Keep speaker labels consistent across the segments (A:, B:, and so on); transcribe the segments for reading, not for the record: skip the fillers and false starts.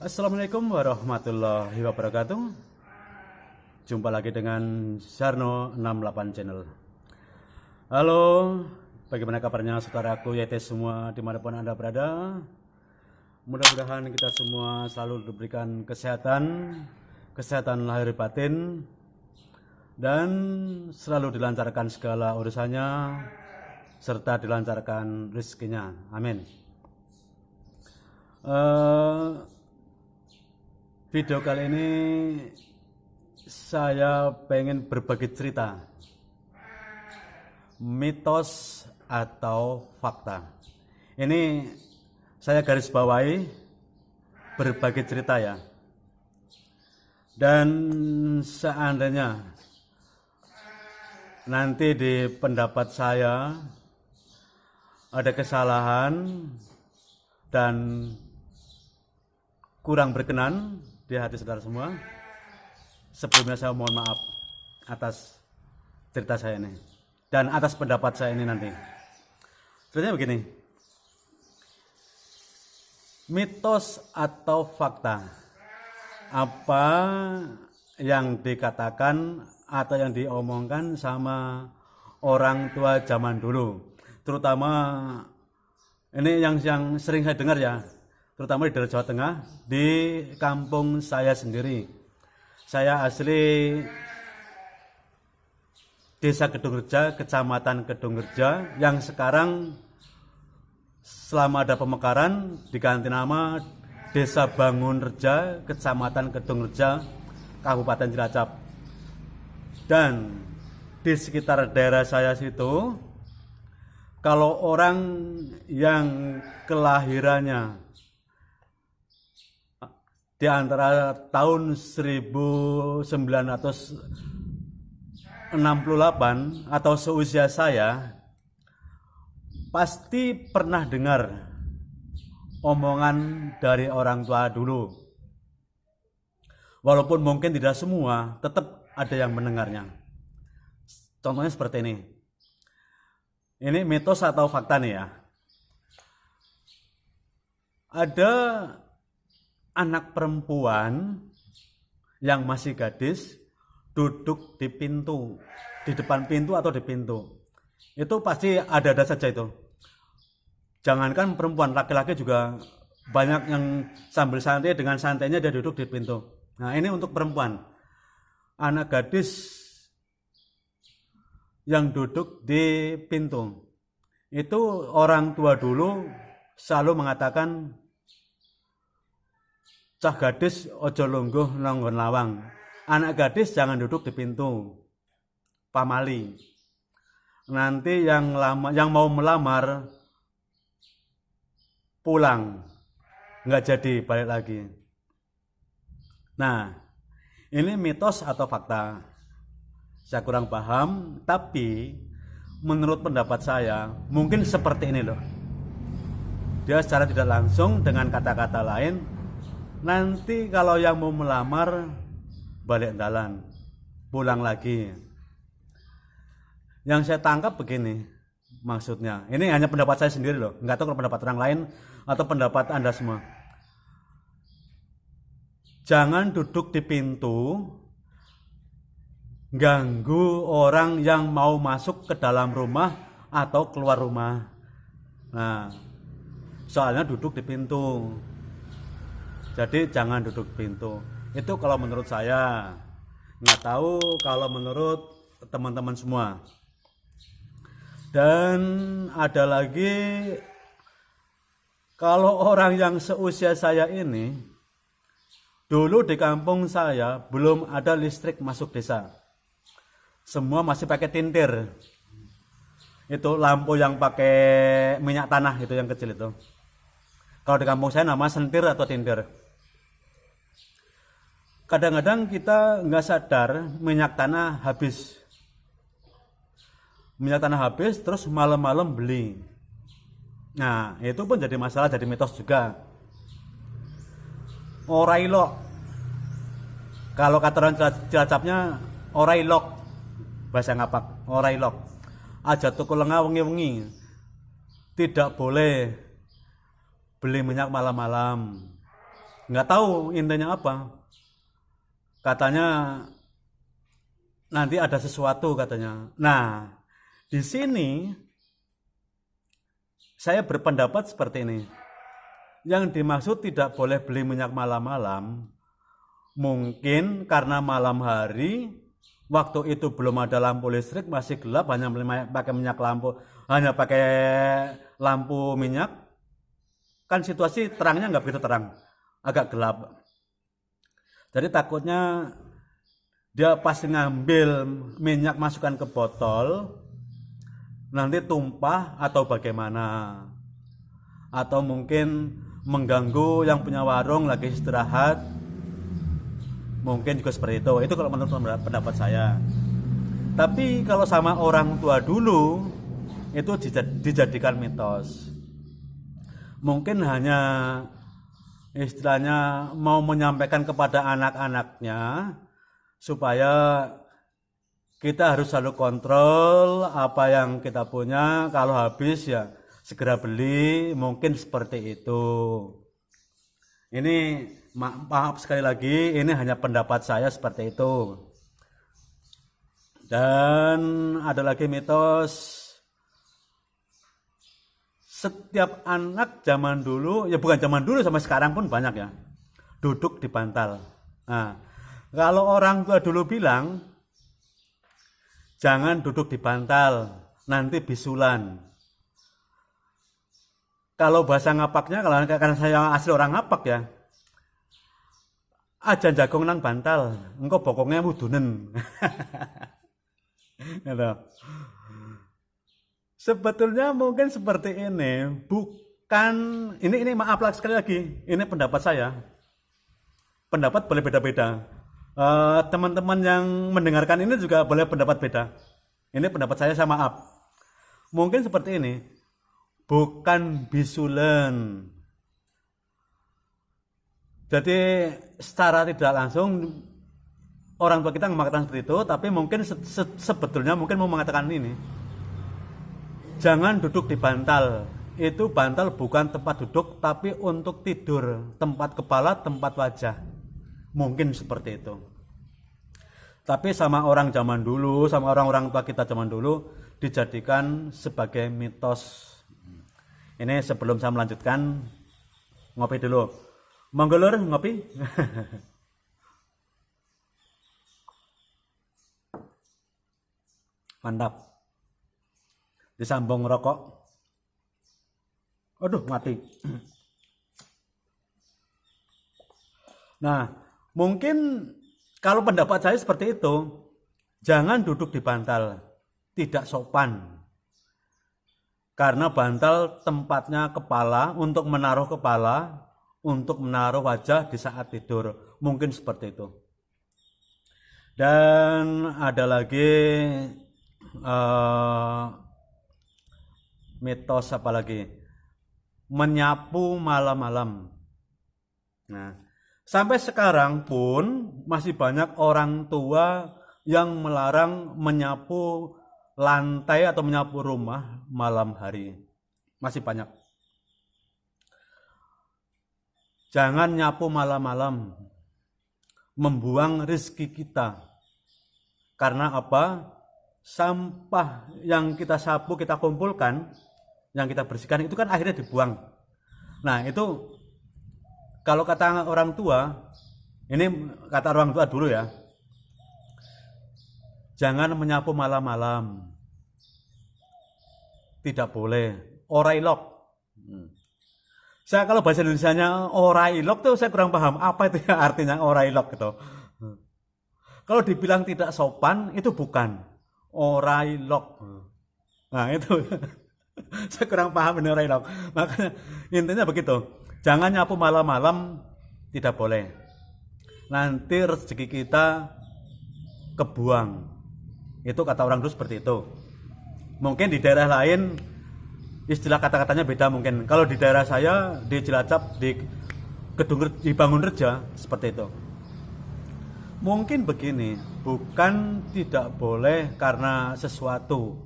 A: Assalamualaikum warahmatullahi wabarakatuh. Jumpa lagi dengan Sarno 68 Channel. Halo, bagaimana kabarnya saudaraku YT semua dimanapun Anda berada. Mudah-mudahan kita semua selalu diberikan kesehatan lahir batin, dan selalu dilancarkan segala urusannya, serta dilancarkan rezekinya. Amin. Video kali ini saya pengen berbagi cerita, mitos atau fakta. Ini saya garis bawahi berbagi cerita ya. Dan seandainya nanti di pendapat saya ada kesalahan dan kurang berkenan di hati saudara semua, sebelumnya saya mohon maaf atas cerita saya ini dan atas pendapat saya ini nanti. Sebenarnya begini, mitos atau fakta, apa yang dikatakan atau yang diomongkan sama orang tua zaman dulu, terutama ini yang sering saya dengar ya, terutama di daerah Jawa Tengah, di kampung saya sendiri. Saya asli Desa Kedungreja, Kecamatan Kedungreja, yang sekarang selama ada pemekaran diganti nama Desa Bangunreja, Kecamatan Kedungreja, Kabupaten Cilacap. Dan di sekitar daerah saya situ, kalau orang yang kelahirannya di antara tahun 1968 atau seusia saya, pasti pernah dengar omongan dari orang tua dulu. Walaupun mungkin tidak semua, tetap ada yang mendengarnya. Contohnya seperti ini. Ini mitos atau fakta nih ya. Ada anak perempuan yang masih gadis duduk di pintu, di depan pintu atau di pintu. Itu pasti ada saja itu. Jangankan perempuan, laki-laki juga banyak yang sambil santai, dengan santainya dia duduk di pintu. Nah, ini untuk perempuan. Anak gadis yang duduk di pintu. Itu orang tua dulu selalu mengatakan, cah gadis ojo lungguh nonggon lawang. Anak gadis jangan duduk di pintu. Pamali. Nanti yang mau melamar pulang, nggak jadi balik lagi. Nah, ini mitos atau fakta? Saya kurang paham, tapi menurut pendapat saya mungkin seperti ini loh. Dia secara tidak langsung dengan kata-kata lain, nanti kalau yang mau melamar balik dalan, pulang lagi. Yang saya tangkap begini maksudnya. Ini hanya pendapat saya sendiri loh, nggak tahu kalau pendapat orang lain atau pendapat Anda semua. Jangan duduk di pintu ganggu orang yang mau masuk ke dalam rumah atau keluar rumah. Nah, soalnya duduk di pintu. Jadi jangan duduk di pintu. Itu kalau menurut saya. Nggak tahu kalau menurut teman-teman semua. Dan ada lagi, kalau orang yang seusia saya ini, dulu di kampung saya belum ada listrik masuk desa. Semua masih pakai tintir. Itu lampu yang pakai minyak tanah itu yang kecil itu. Kalau di kampung saya nama sentir atau tintir. Kadang-kadang kita nggak sadar minyak tanah habis. Minyak tanah habis terus malam-malam beli. Nah, itu pun jadi masalah, jadi mitos juga. Orailok. Kalau kata orang Cilacapnya orailok. Bahasa ngapak, orailok. Aja tuku lenga wengi-wengi. Tidak boleh beli minyak malam-malam. nggak tahu intinya apa. Katanya nanti ada sesuatu katanya. Nah, di sini saya berpendapat seperti ini. Yang dimaksud tidak boleh beli minyak malam-malam, mungkin karena malam hari, waktu itu belum ada lampu listrik, masih gelap, hanya pakai lampu minyak, kan situasi terangnya nggak begitu terang, agak gelap. Jadi takutnya dia pasti ngambil minyak masukkan ke botol, nanti tumpah atau bagaimana, atau mungkin mengganggu yang punya warung lagi istirahat, mungkin juga seperti itu kalau menurut pendapat saya. Tapi kalau sama orang tua dulu itu dijadikan mitos, mungkin hanya istilahnya mau menyampaikan kepada anak-anaknya supaya kita harus selalu kontrol apa yang kita punya, kalau habis ya segera beli, mungkin seperti itu. Ini maaf sekali lagi, ini hanya pendapat saya seperti itu. Dan ada lagi mitos, setiap anak zaman dulu, ya bukan zaman dulu, sampai sekarang pun banyak ya, duduk di bantal. Nah, kalau orang tua dulu bilang jangan duduk di bantal, nanti bisulan. Kalau bahasa ngapaknya, karena saya asli orang ngapak ya, aja jagung nang bantal, engkau bokongnya wudunen. Gitu. Sebetulnya mungkin seperti ini, bukan ini maaf sekali lagi, ini pendapat saya. Pendapat boleh beda-beda. Teman-teman yang mendengarkan ini juga boleh pendapat beda. Ini pendapat saya maaf. Mungkin seperti ini, bukan bisulen. Jadi secara tidak langsung orang tua kita mengatakan seperti itu, tapi mungkin sebetulnya mungkin mau mengatakan ini. Jangan duduk di bantal. Itu bantal bukan tempat duduk, tapi untuk tidur, tempat kepala, tempat wajah. Mungkin seperti itu. Tapi sama orang zaman dulu, sama orang-orang tua kita zaman dulu, dijadikan sebagai mitos. Ini sebelum saya melanjutkan, ngopi dulu. Monggo lur, ngopi. Mantap. Disambung rokok. Aduh, mati. Nah, mungkin kalau pendapat saya seperti itu, jangan duduk di bantal, tidak sopan. Karena bantal tempatnya kepala, untuk menaruh kepala, untuk menaruh wajah di saat tidur. Mungkin seperti itu. Dan ada lagi mitos apa lagi? Menyapu malam-malam. Nah, sampai sekarang pun masih banyak orang tua yang melarang menyapu lantai atau menyapu rumah malam hari. Masih banyak. Jangan nyapu malam-malam. Membuang rezeki kita. Karena apa? Sampah yang kita sapu, kita kumpulkan, yang kita bersihkan, itu kan akhirnya dibuang. Nah, itu kalau kata orang tua, ini kata orang tua dulu ya, jangan menyapu malam-malam. Tidak boleh. Orailok. Saya kalau bahasa Indonesianya orailok tuh saya kurang paham apa itu ya artinya orailok gitu. Kalau dibilang tidak sopan itu bukan orailok. Nah itu saya kurang paham ini orailok. Makanya intinya begitu. Jangan nyapu malam-malam, tidak boleh. Nanti rezeki kita kebuang. Itu kata orang dulu seperti itu. Mungkin di daerah lain istilah kata-katanya beda mungkin. Kalau di daerah saya di Cilacap, di Bangunreja seperti itu. Mungkin begini, bukan tidak boleh karena sesuatu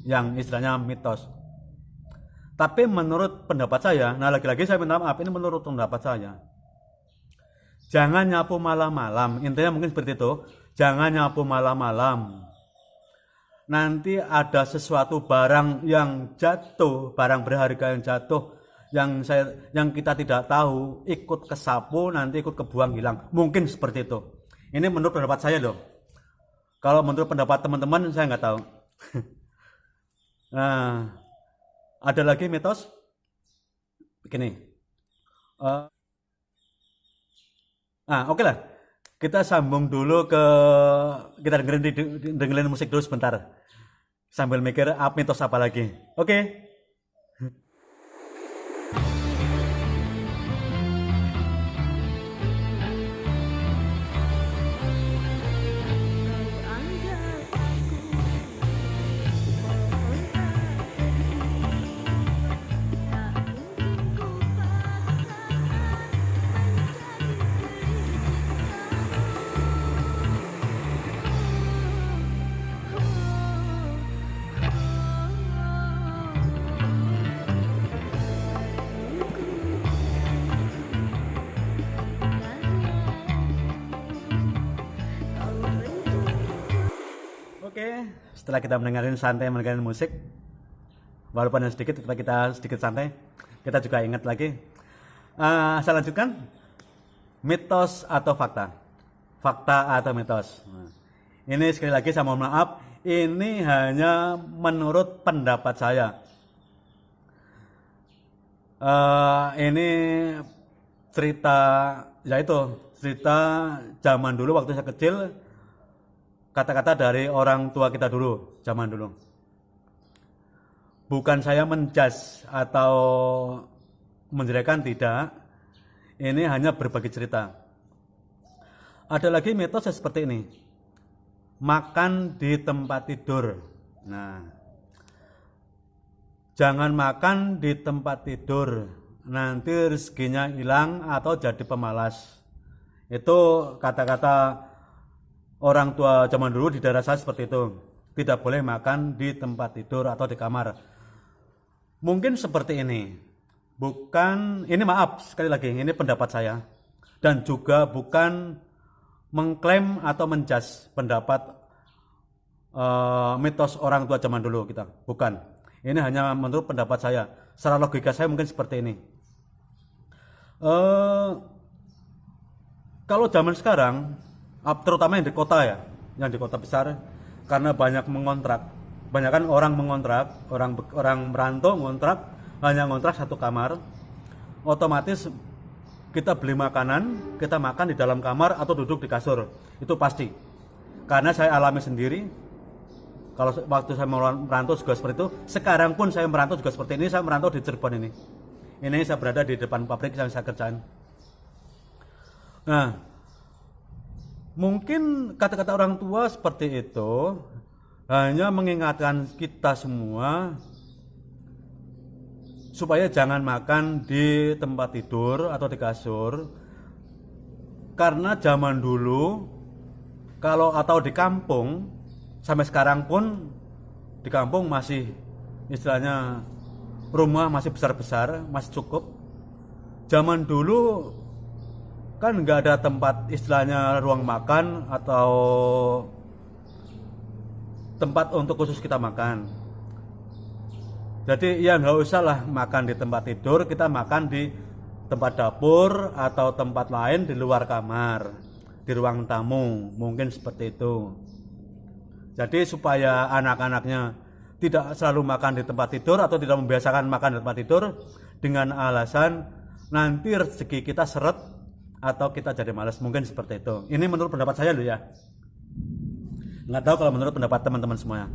A: yang istilahnya mitos. Tapi menurut pendapat saya, nah lagi-lagi saya minta maaf, ini menurut pendapat saya, Jangan nyapu malam-malam. Intinya mungkin seperti itu. Jangan nyapu malam-malam. Nanti ada sesuatu barang yang jatuh, barang berharga yang jatuh, yang kita tidak tahu, ikut kesapu, nanti ikut kebuang hilang. Mungkin seperti itu. Ini menurut pendapat saya loh. Kalau menurut pendapat teman-teman saya nggak tahu. Nah, ada lagi mitos begini. Oke lah. Kita sambung dulu kita dengerin musik dulu sebentar. Sambil mikir mitos apa lagi. Oke. Oke, setelah kita mendengarkan musik, walaupun yang sedikit, kita sedikit santai, kita juga ingat lagi. Saya lanjutkan, mitos atau fakta? Fakta atau mitos? Ini sekali lagi saya mohon maaf, ini hanya menurut pendapat saya. Ini cerita, cerita zaman dulu waktu saya kecil, kata-kata dari orang tua kita dulu, zaman dulu. Bukan saya menjudge atau menjelekan, tidak. Ini hanya berbagi cerita. Ada lagi mitos seperti ini. Makan di tempat tidur. Nah, jangan makan di tempat tidur. Nanti rezekinya hilang atau jadi pemalas. Itu kata-kata orang tua zaman dulu di daerah saya seperti itu. Tidak boleh makan di tempat tidur atau di kamar. Mungkin seperti ini. Ini maaf sekali lagi, ini pendapat saya. Dan juga bukan mengklaim atau menjudge pendapat mitos orang tua zaman dulu kita. Bukan. Ini hanya menurut pendapat saya. Secara logika saya mungkin seperti ini. Kalau zaman sekarang, terutama yang di kota ya, yang di kota besar, karena banyak mengontrak, banyak kan orang mengontrak, orang merantau ngontrak, hanya ngontrak satu kamar, otomatis kita beli makanan, kita makan di dalam kamar atau duduk di kasur, itu pasti. Karena saya alami sendiri, kalau waktu saya merantau juga seperti itu, sekarang pun saya merantau juga seperti ini, saya merantau di Cirebon ini. Ini saya berada di depan pabrik yang saya kerjain. Nah, mungkin kata-kata orang tua seperti itu hanya mengingatkan kita semua supaya jangan makan di tempat tidur atau di kasur. Karena zaman dulu atau di kampung, sampai sekarang pun di kampung masih istilahnya rumah masih besar-besar, masih cukup. Zaman dulu kan nggak ada tempat istilahnya ruang makan atau tempat untuk khusus kita makan. Jadi ya nggak usah lah makan di tempat tidur, kita makan di tempat dapur atau tempat lain di luar kamar, di ruang tamu, mungkin seperti itu. Jadi supaya anak-anaknya tidak selalu makan di tempat tidur atau tidak membiasakan makan di tempat tidur dengan alasan nanti rezeki kita seret atau kita jadi malas, mungkin seperti itu. Ini menurut pendapat saya loh ya. Nggak tahu kalau menurut pendapat teman-teman semuanya.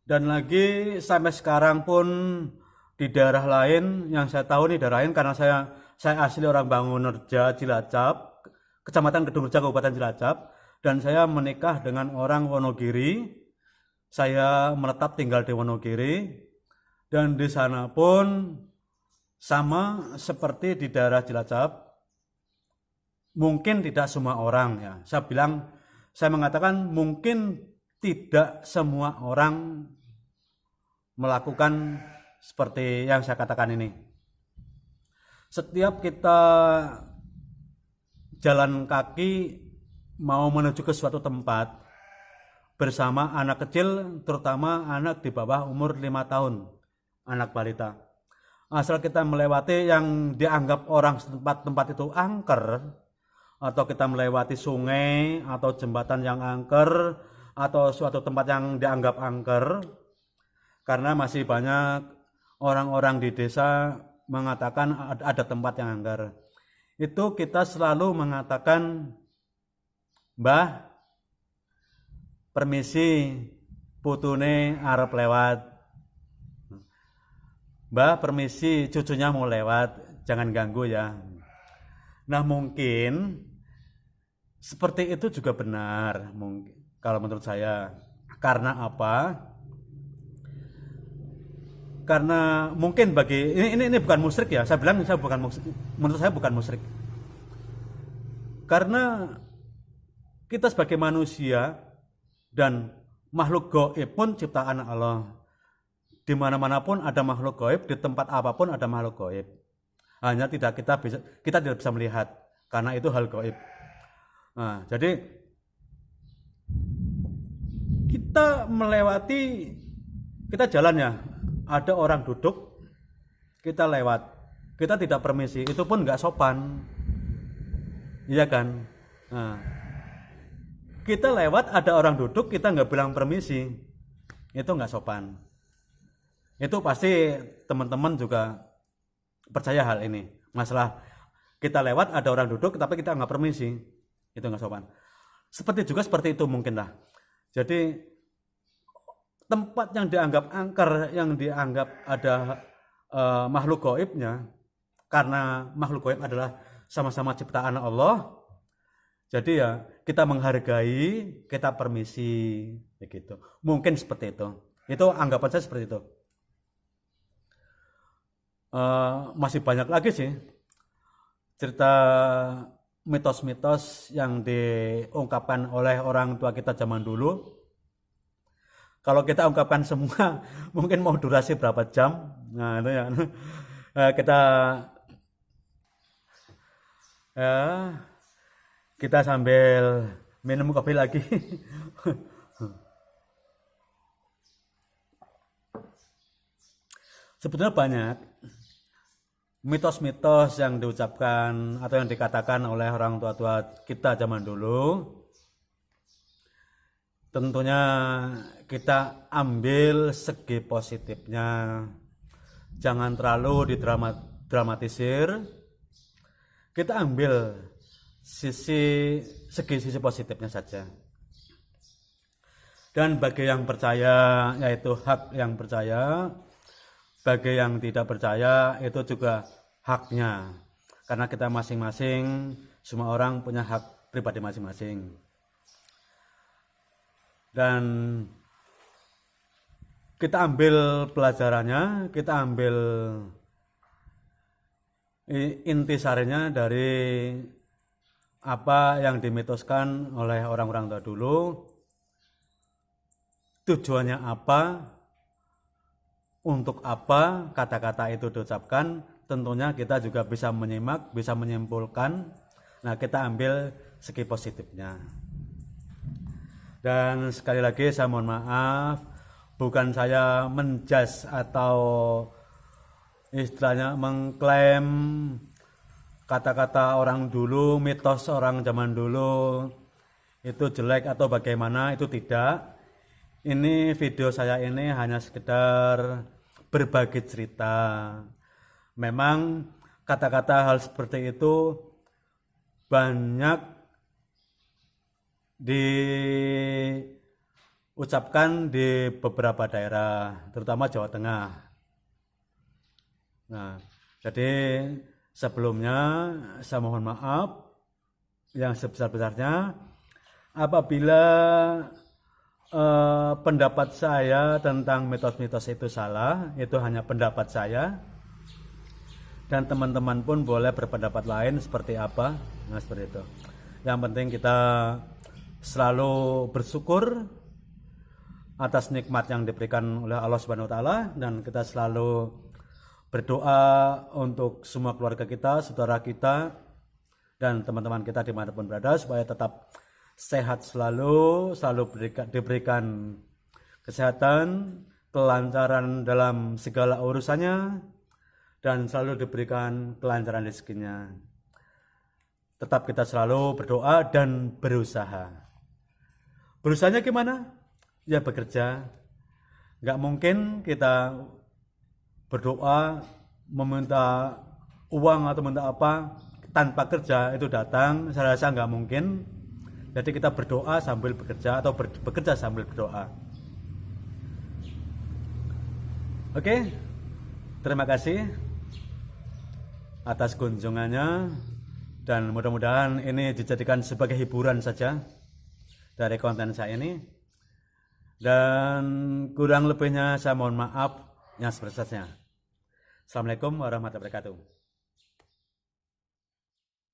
A: Dan lagi sampai sekarang pun di daerah lain yang saya tahu nih, daerah lain, karena saya asli orang Bangunerja, Cilacap, Kecamatan Kedungreja, Kabupaten Cilacap, dan saya menikah dengan orang Wonogiri. Saya menetap tinggal di Wonogiri, dan di sana pun sama seperti di daerah Cilacap, mungkin tidak semua orang ya. Saya mengatakan mungkin tidak semua orang melakukan seperti yang saya katakan ini. setiap kita jalan kaki mau menuju ke suatu tempat bersama anak kecil, terutama anak di bawah umur 5 tahun, anak balita. Asal kita melewati yang dianggap orang tempat itu angker, atau kita melewati sungai atau jembatan yang angker, atau suatu tempat yang dianggap angker, karena masih banyak orang-orang di desa mengatakan ada tempat yang angker. Itu kita selalu mengatakan, Mbah, permisi, putune arep lewat. Mbah, permisi, cucunya mau lewat, jangan ganggu ya. Nah, mungkin seperti itu juga benar, mungkin kalau menurut saya. Karena apa? Karena mungkin bagi ini bukan musyrik ya. Saya bilang saya bukan musyrik. Menurut saya bukan musyrik. Karena kita sebagai manusia dan makhluk gaib pun ciptaan Allah. Di mana-mana pun ada makhluk gaib, di tempat apapun ada makhluk gaib. Hanya kita tidak bisa melihat karena itu hal gaib. Nah, jadi kita melewati, kita jalan ya, ada orang duduk, kita lewat, kita tidak permisi, itu pun nggak sopan, iya kan? Nah, kita lewat ada orang duduk, kita nggak bilang permisi, itu nggak sopan. Itu pasti teman-teman juga percaya hal ini. Masalah kita lewat ada orang duduk, tapi kita nggak permisi, itu nggak sopan. Seperti itu mungkin lah. Jadi tempat yang dianggap angker, yang dianggap ada makhluk gaibnya, karena makhluk gaib adalah sama-sama ciptaan Allah. Jadi ya kita menghargai, kita permisi, begitu. Mungkin seperti itu. Itu anggapan saya seperti itu. Masih banyak lagi sih cerita mitos-mitos yang diungkapkan oleh orang tua kita zaman dulu. Kalau kita ungkapkan semua, mungkin mau durasi berapa jam. Nah itu ya, kita sambil minum kopi lagi. Sebetulnya banyak mitos-mitos yang diucapkan atau yang dikatakan oleh orang tua-tua kita zaman dulu. Tentunya kita ambil segi positifnya, jangan terlalu didramatisir. Kita ambil segi positifnya saja. Dan bagi yang percaya, yaitu hak yang percaya. Bagi yang tidak percaya, itu juga haknya. Karena kita masing-masing, semua orang punya hak pribadi masing-masing. Dan kita ambil pelajarannya, kita ambil intisarinya dari apa yang dimitoskan oleh orang-orang tua dulu. Tujuannya apa? Untuk apa kata-kata itu diucapkan, tentunya kita juga bisa menyimak, bisa menyimpulkan. Nah, kita ambil segi positifnya. Dan sekali lagi saya mohon maaf, bukan saya menjudge atau istilahnya mengklaim kata-kata orang dulu, mitos orang zaman dulu itu jelek atau bagaimana, itu tidak. Ini video saya ini hanya sekedar berbagi cerita. Memang kata-kata hal seperti itu banyak diucapkan di beberapa daerah, terutama Jawa Tengah. Nah, jadi sebelumnya saya mohon maaf yang sebesar-besarnya apabila pendapat saya tentang mitos-mitos itu salah. Itu hanya pendapat saya, dan teman-teman pun boleh berpendapat lain seperti apa. Nah, seperti itu. Yang penting kita selalu bersyukur atas nikmat yang diberikan oleh Allah Subhanahu wa taala, dan kita selalu berdoa untuk semua keluarga kita, saudara kita, dan teman-teman kita dimanapun berada, supaya tetap sehat selalu diberikan kesehatan, kelancaran dalam segala urusannya, dan selalu diberikan kelancaran rezekinya. Tetap kita selalu berdoa dan berusaha. Berusahanya gimana? Ya bekerja. Nggak mungkin kita berdoa meminta uang atau minta apa tanpa kerja itu datang, saya rasa nggak mungkin. Jadi kita berdoa sambil bekerja atau bekerja sambil berdoa. Oke, terima kasih atas kunjungannya, dan mudah-mudahan ini dijadikan sebagai hiburan saja dari konten saya ini, dan kurang lebihnya saya mohon maaf yang sebesar-besarnya. Assalamualaikum warahmatullahi wabarakatuh.